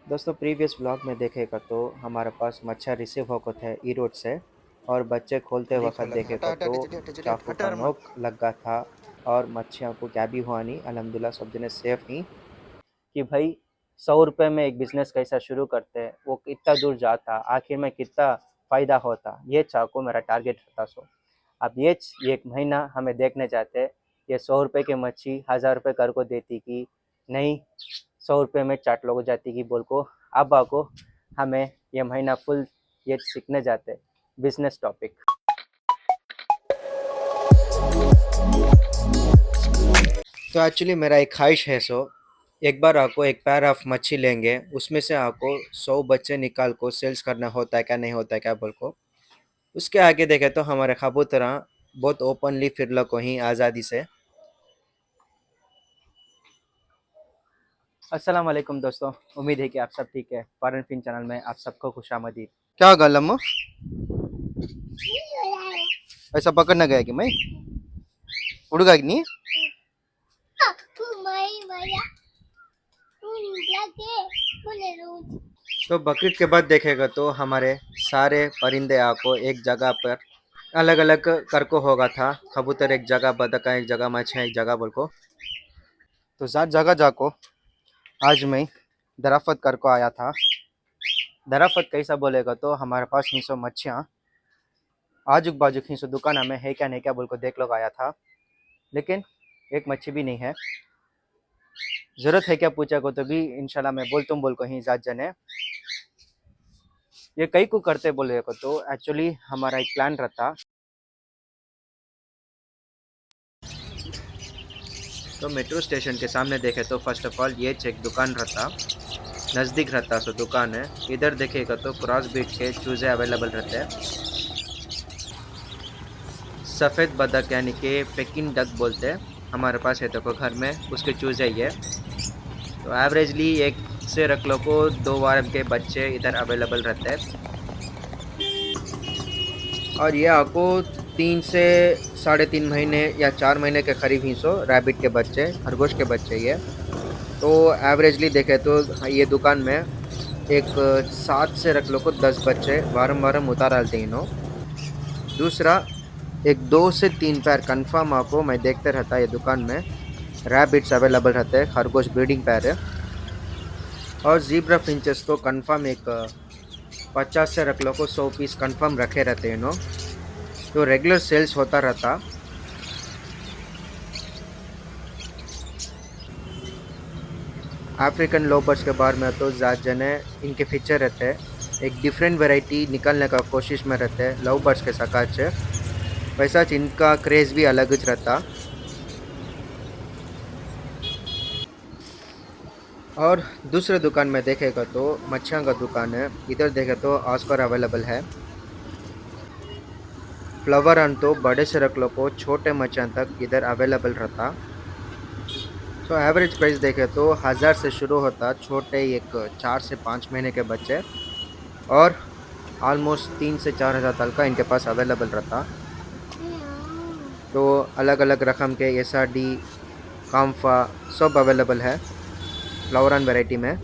दोस्तों previous vlog में देखेगा तो हमारे पास मच्छर रिसीव होकर थे ई रोड से और बच्चे खोलते नहीं वक्त खोला था। देखेगा हटा हटा तो के चलिए, हटा चलिए, चाकू हटा का यार मत। नोक लगा था। और मच्छियों को क्या भी हुआ नहीं, अल्हम्दुलिल्लाह सब जने सेफ ही। कि भाई 100 रुपये में एक बिजनेस कैसा शुरू करते हैं, वो कितना दूर जाता, आखिर में कितना फायदा होता, ये चाकू मेरा टारगेट था। अब ये एक महीना हमें देखने जाते, ये 100 रुपये की मच्छी 1000 रुपये कर को देती कि नहीं, 100 रुपये में चाट लोग जाती कि बोल को। अब आको हमें ये महीना फुल ये सीखने जाते बिजनेस टॉपिक। तो एक्चुअली मेरा एक ख्वाहिश है एक बार आपको एक पैर ऑफ मच्छी लेंगे, उसमें से आपको 100 बच्चे निकाल को सेल्स करना होता है क्या नहीं होता है क्या बोल को। उसके आगे देखे तो हमारे कबूतरा बहुत ओपनली फिर को ही आज़ादी से। अस्सलाम वालेकुम दोस्तों, उम्मीद है कि आप सब ठीक है। फॉरेन फिन चैनल में आप सबको खुशामदीद। क्या गल अम्मू, ऐसा पकड़ना गया कि मैं उड़गा कि नहीं। तो बकरीद के बाद देखेगा तो हमारे सारे परिंदे आपको एक जगह पर अलग अलग करको होगा था। कबूतर एक जगह, बतख एक जगह, मछलियाँ एक जगह बोल को। तो जात जगह जाको आज मैं दराफत करको आया था। दराफत कैसा बोलेगा तो हमारे पास ही सो मच्छियाँ आजुक बाजुक ही सो दुकान में है क्या नहीं क्या बोल को देख लोग आया था, लेकिन एक मच्छी भी नहीं है। जरूरत है क्या पूछा को तो भी इंशाल्लाह मैं बोल तुम बोल को ही जात जने ये कई को करते बोले को तो एक्चुअली हमारा एक प्लान रहता। तो मेट्रो स्टेशन के सामने देखे तो फर्स्ट ऑफ ऑल ये एक दुकान रहता, नज़दीक रहता सो दुकान है। इधर देखेगा तो क्रॉस बीट के चूज़े अवेलेबल रहते हैं। सफ़ेद बदक यानी कि पेकिन डक बोलते हैं हमारे पास है, तो घर में उसके चूज़े ही है। तो एवरेजली एक से रख लो को 2 वार के बच्चे इधर अवेलेबल रहते हैं। और ये आपको 3 से 3.5 महीने या 4 महीने के करीब ही सो रैबिट के बच्चे, खरगोश के बच्चे ये। तो एवरेजली देखे तो ये दुकान में एक 7 से रख लो को 10 बच्चे वारम वारम उतार डालते हैं। दूसरा, एक 2 से 3 पैर कंफर्म आपको मैं देखते रहता है ये दुकान में रैबिट्स अवेलेबल रहते हैं, खरगोश ब्रीडिंग पैर है। और जीब्रा फिंचेस तो कंफर्म एक 50 से रख लो को 100 पीस कंफर्म रखे रहते हैं। तो रेगुलर सेल्स होता रहता। अफ्रीकन लोबर्स के बारे में तो ज़्यादा जने इनके फीचर रहते हैं, एक डिफरेंट वैरायटी निकलने का कोशिश में रहते हैं लव बर्ड्स के सकाच। वैसा इनका क्रेज़ भी अलग ज रहता। और दूसरे दुकान में देखेगा तो मच्छियाँ का दुकान है, इधर देखे तो ऑस्कर अवेलेबल है। फ्लावर अन तो बड़े से रख लो को छोटे मच्छियाँ तक इधर अवेलेबल रहता। तो एवरेज प्राइस देखे तो 1000 से शुरू होता छोटे एक 4 से 5 महीने के बच्चे, और ऑलमोस्ट 3 से 4000 तक का इनके पास अवेलेबल रहता। तो अलग अलग रकम के एस आर डी, काम्फा सब अवेलेबल है फ्लावरन वैरायटी में।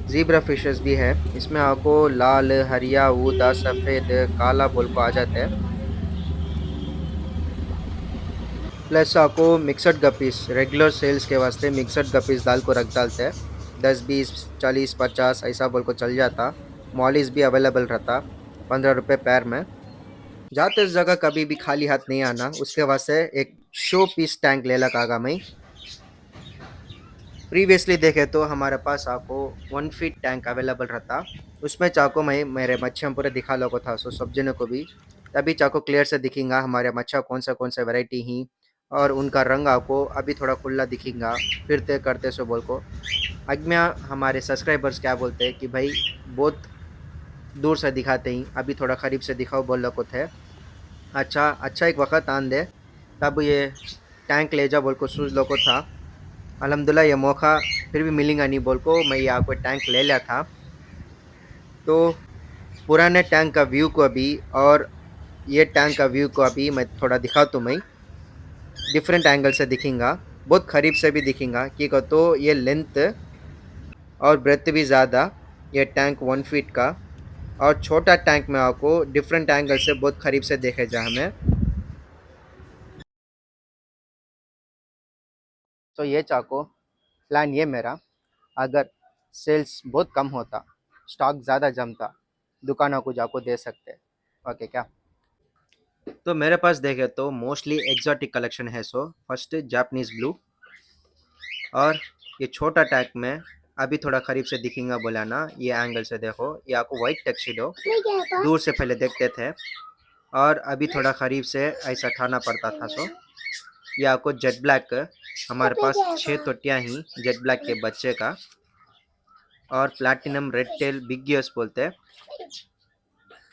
ज़ीब्रा फिशेस भी है, इसमें आपको लाल, हरिया, ऊदा, सफ़ेद, काला बोल को आ जाते हैं। प्लस आपको मिक्सड गपीस रेगुलर सेल्स के वास्ते मिक्सड गपीस दाल को रख डालते हैं। 10 20 40 50 ऐसा बोल को चल जाता। मॉलिस भी अवेलेबल रहता 15 रुपये पैर में। जाते इस जगह कभी भी खाली हाथ नहीं आना, उसके वास्ते एक शो पीस टैंक ले लगा मैं। प्रीवियसली देखे तो हमारे पास आपको 1 फीट टैंक अवेलेबल रहता। उसमें चाको मैं मेरे मच्छियाँ पूरे दिखा लोगो था सो सब जनों को भी, तभी चाको क्लियर से दिखेगा हमारे मच्छा कौन सा वैरायटी ही। और उनका रंग आपको अभी थोड़ा खुला दिखेगा फिरते करते सो बोल को। अग्म्या हमारे सब्सक्राइबर्स क्या बोलते हैं कि भाई बहुत दूर से दिखाते ही, अभी थोड़ा करीब से दिखाओ बोल लो को थे। अच्छा अच्छा एक वक्त आन दे तब ये टैंक ले जा बोल को सूझ लो को था। अल्हम्दुलिल्लाह ये मौका फिर भी मिलेगा नहीं बोल को मैं यहाँ को टैंक ले लिया था। तो पुराने टैंक का व्यू को अभी और ये टैंक का व्यू को अभी मैं थोड़ा दिखा तो मैं डिफरेंट एंगल से दिखेगा, बहुत करीब से भी दिखेगा कि को तो ये लेंथ और ब्रेथ भी ज़्यादा। ये टैंक 1 फीट का और छोटा टैंक में आपको डिफरेंट एंगल से बहुत करीब से देखे जा हमें। तो ये चाको प्लान ये मेरा, अगर सेल्स बहुत कम होता, स्टॉक ज़्यादा जमता, दुकानों को जाको दे सकते। ओके क्या? तो मेरे पास देखे तो मोस्टली एग्जॉटिक कलेक्शन है। सो फर्स्ट जापानीज ब्लू, और ये छोटा टैग में अभी थोड़ा करीब से दिखेगा बोला ना, ये एंगल से देखो, ये आपको वाइट टक्सीडो दूर से पहले देखते थे, और अभी थोड़ा करीब से ऐसा ठाना पड़ता था। सो ये आपको जेट ब्लैक, हमारे पास 6 तोटियाँ ही जेट ब्लैक के बच्चे का, और platinum red tell big years बोलते हैं।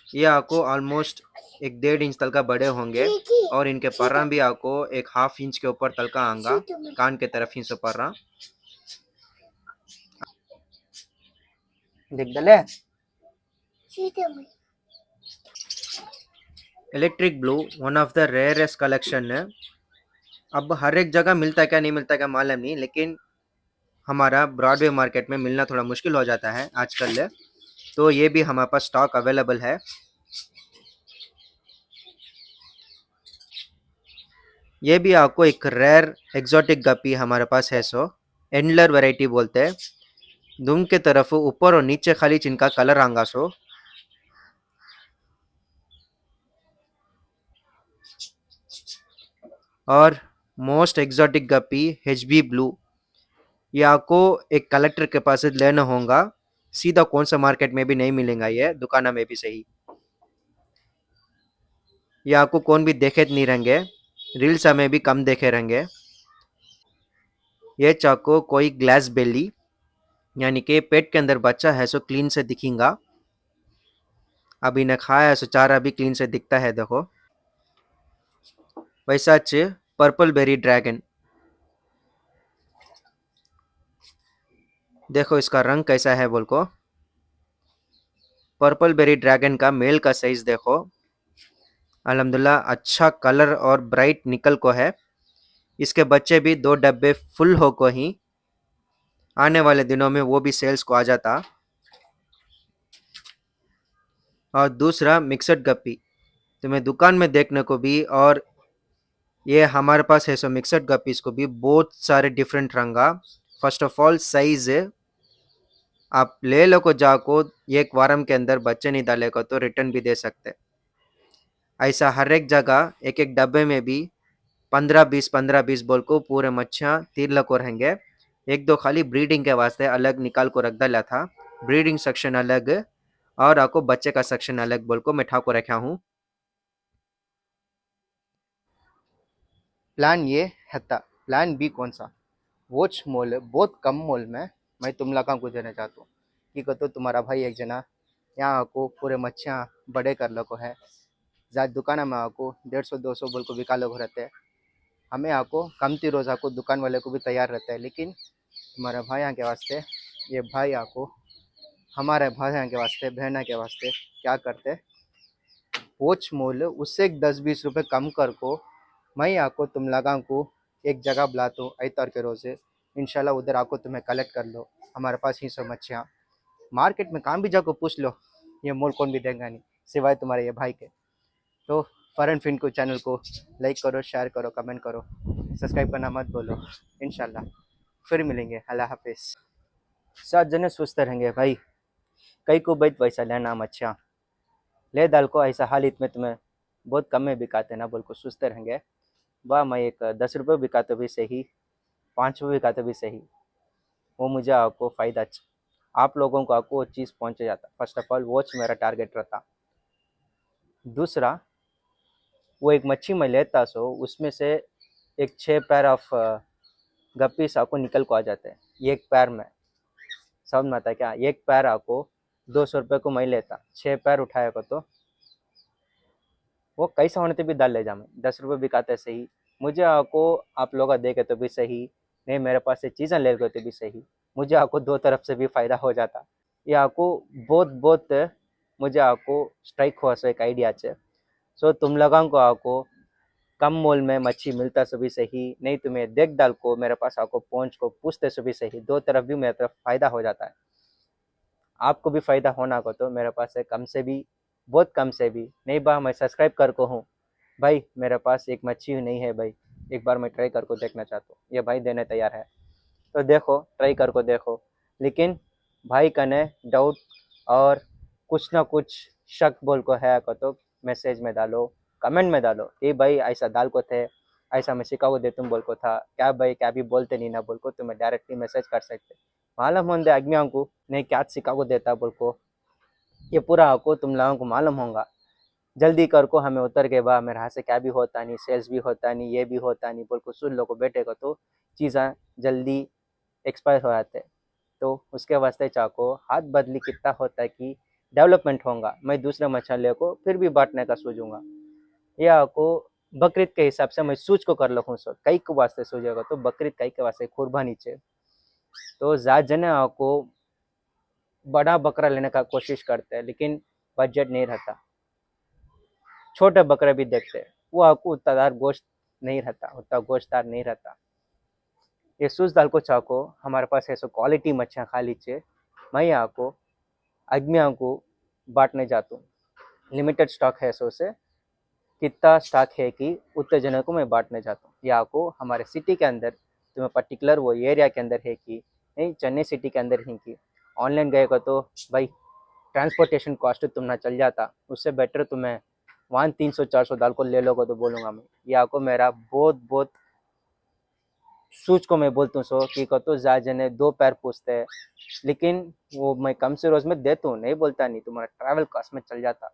ये आपको ऑलमोस्ट 1.5 इंच तल का बड़े होंगे, और इनके पर्रा भी आपको 1/2 इंच के ऊपर तल का आंगा, कान के तरफ ही से पर्रा देख दले। Electric blue one of the rarest collection है। अब हर एक जगह मिलता है क्या नहीं मिलता क्या मालूम नहीं, लेकिन हमारा ब्रॉडवे मार्केट में मिलना थोड़ा मुश्किल हो जाता है आजकल। तो ये भी हमारे पास स्टॉक अवेलेबल है। ये भी आपको एक रेयर एक्सोटिक गपी हमारे पास है। सो एंडलर वैरायटी बोलते हैं। दुम के तरफ ऊपर और नीचे खाली जिनका कलर आंगा। सो और most exotic guppy H B blue, ये आपको एक कलेक्टर के पास से लेना होगा। सीधा कौन सा मार्केट में भी नहीं मिलेगा, ये दुकाना में भी सही। ये आपको कौन भी देखे नहीं रहेंगे, रील्स में भी कम देखे रहेंगे। ये चाको कोई ग्लास बेली, यानी कि पेट के अंदर बच्चा है सो क्लीन से दिखेगा। अभी ने खाया है सो चारा भी क्लीन से दिखता है देखो। वैसा पर्पल बेरी ड्रैगन, देखो इसका रंग कैसा है बोल को। पर्पल बेरी ड्रैगन का मेल का साइज देखो, अल्हम्दुलिल्लाह अच्छा कलर और ब्राइट निकल को है। इसके बच्चे भी 2 डब्बे फुल हो को ही आने वाले दिनों में वो भी सेल्स को आ जाता। और दूसरा मिक्सड गप्पी तुम्हें दुकान में देखने को भी, और ये हमारे पास है। सो मिक्सड गप्पीज को भी बहुत सारे डिफरेंट रंगा। फर्स्ट ऑफ ऑल साइज आप ले लो को जाको, एक वारम के अंदर बच्चे नहीं डाले को तो रिटर्न भी दे सकते। ऐसा हर एक जगह एक एक डब्बे में भी 15-20 बोल को पूरे मच्छियाँ तीर को रहेंगे। एक दो खाली ब्रीडिंग के वास्ते अलग निकाल को रख डाला था, ब्रीडिंग सेक्शन अलग और आपको बच्चे का सेक्शन अलग बोल को मैं ठाको रखा हूँ। प्लान ये है था। प्लान बी कौन सा? वॉच मोल बहुत कम मोल में मैं तुम लगा को देना चाहता हूँ कि तो तुम्हारा भाई एक जना यहाँ को पूरे मच्छियाँ बड़े कर लो है। ज़्यादा दुकान में आपको 150-200 बोल को बिका लोग रहते हैं। हमें आपको कमती रोज़ आपको दुकान वाले को भी तैयार रहता है, लेकिन तुम्हारे भाई यहाँ के वास्ते, ये भाई आपको हमारे भाई यहाँ के वास्ते, बहना के वास्ते क्या करते, वॉच मोल उससे 10-20 रुपये कम कर को मैं आपको तुम लगा को एक जगह बुलाता हूँ इतवार के रोज़। इंशाल्लाह उधर आपको तुम्हें कलेक्ट कर लो। हमारे पास ही सब मच्छियाँ मार्केट में काम भी जाको पूछ लो, ये मोल कौन भी देगा नहीं सिवाय तुम्हारे ये भाई के। तो फरन फिन को चैनल को लाइक करो, शेयर करो, कमेंट करो, सब्सक्राइब करना मत बोलो। इंशाल्लाह फिर मिलेंगे। अल्लाह हाफिज़। 7 जने सुस्त रहेंगे भाई, कई को बैठ पैसा लेना मच्छियाँ ले दाल को ऐसा हालित में तुम्हें बहुत कम में बिकाते ना बोल को सुस्त रहेंगे। वाह मैं एक 10 रुपये बिकाते भी सही, 5 रुपये बिकाते भी सही, वो मुझे आपको फ़ायदा आप लोगों को आपको वो चीज़ पहुँच जाता। फर्स्ट ऑफ ऑल वॉच मेरा टारगेट रहता। दूसरा वो एक मच्छी मैं लेता सो उसमें से एक 6 पैर ऑफ गप्पीस आपको निकल को आ जाते हैं एक पैर में। समझ में आता है क्या? एक पैर आपको 200 रुपये को मैं लेता, 6 पैर उठाया को तो वो कैसा होने भी डाल ले जा। मैं 10 रुपये बिकाते सही, मुझे आपको आप लोग देखे तो भी सही, नहीं मेरे पास से चीज़ें ले गए तो भी सही, मुझे आपको दो तरफ से भी फ़ायदा हो जाता। ये आपको बहुत बहुत मुझे आपको स्ट्राइक हुआ सो एक आइडिया है। सो तुम लोगों को आपको कम मोल में मच्छी मिलता सुबह से ही, नहीं तुम्हें देख डाल को मेरे पास आको पहुँच को पूछते सुबह से ही, दो तरफ भी मेरे तरफ फ़ायदा हो जाता है। आपको भी फ़ायदा होना को तो मेरे पास है कम से भी, बहुत कम से भी नहीं बा, मैं सब्सक्राइब कर को हूँ भाई, मेरे पास एक मच्छी नहीं है भाई, एक बार मैं ट्राई कर को देखना चाहता हूँ, ये भाई देने तैयार है। तो देखो ट्राई कर को देखो, लेकिन भाई कने डाउट और कुछ ना कुछ शक बोल को है को तो मैसेज में डालो, कमेंट में डालो कि भाई ऐसा डाल को थे, ऐसा मैं सिखा को दे तुम बोल को था क्या भाई, क्या भी बोलते नहीं ना बोल को तुम्हें डायरेक्टली मैसेज कर सकते, मालूम होंगे आदमी को नहीं क्या सिखा को देता बोल को, ये पूरा आपको तुम लोगों को मालूम होगा। जल्दी कर को हमें उतर के बा, मेरे हाथ से क्या भी होता नहीं, सेल्स भी होता नहीं, ये भी होता नहीं बोल को सुन लो को बैठे को तो चीज़ें जल्दी एक्सपायर हो जाते। तो उसके वास्ते चाको हाथ बदली कितना होता है कि डेवलपमेंट होगा, मैं दूसरे मछलियों को फिर भी बांटने का सोचूंगा, या आपको बकरीद के हिसाब से मैं सूझ को कर लूँ, सो कई के वास्ते सोचेगा तो बकरीद कई के वास्ते कुर्बानी चे, तो ज़्यादा जने आपको बड़ा बकरा लेने का कोशिश करते हैं, लेकिन बजट नहीं रहता, छोटे बकरे भी देखते हैं, वो आपको उतना गोश्त नहीं रहता, उतना गोश्तदार नहीं रहता। ये सूज दाल को चाको हमारे पास है सो क्वालिटी मच्छियाँ खा लीजिए, मैं यहाँ को आदमियों को बांटने जाता हूँ, लिमिटेड स्टॉक है सो से कितना स्टॉक है कि उतने जनों को मैं बांटने जाता हूँ, या को हमारे सिटी के अंदर तुम्हें पर्टिकुलर वो एरिया के अंदर है कि नहीं, चेन्नई सिटी के अंदर ही कि ऑनलाइन गए को तो भाई ट्रांसपोर्टेशन कॉस्ट तुम्हारा चल जाता, उससे बेटर तुम्हें वहाँ 300-400 दाल को ले लो को तो बोलूँगा मैं, या को मेरा बहुत बहुत सूच को मैं बोलता हूँ सो कि को तो जा जने दो पैर पूछते हैं, लेकिन वो मैं कम से रोज में देता हूँ, नहीं बोलता नहीं, तुम्हारा ट्रैवल कॉस्ट में चल जाता।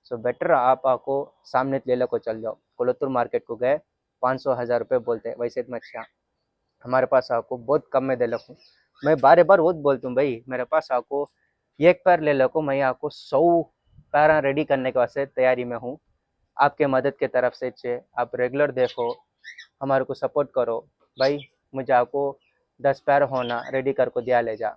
सो बेटर आप आपको सामने ले लो को चल जाओ, कोलत्तूर मार्केट को गए 500-1000 रुपये बोलते हैं, वैसे तो मच्छियाँ हमारे पास आपको बहुत कम में दे लूँ, मैं बार बार वो बोलता हूँ भाई मेरे पास आपको एक पैर ले लो, मैं आपको 100 पैर रेडी करने के वास्ते तैयारी में हूँ, आपके मदद के तरफ से चे आप रेगुलर देखो, हमारे को सपोर्ट करो भाई, मुझे आपको 10 पैर होना रेडी कर को दिया ले जा।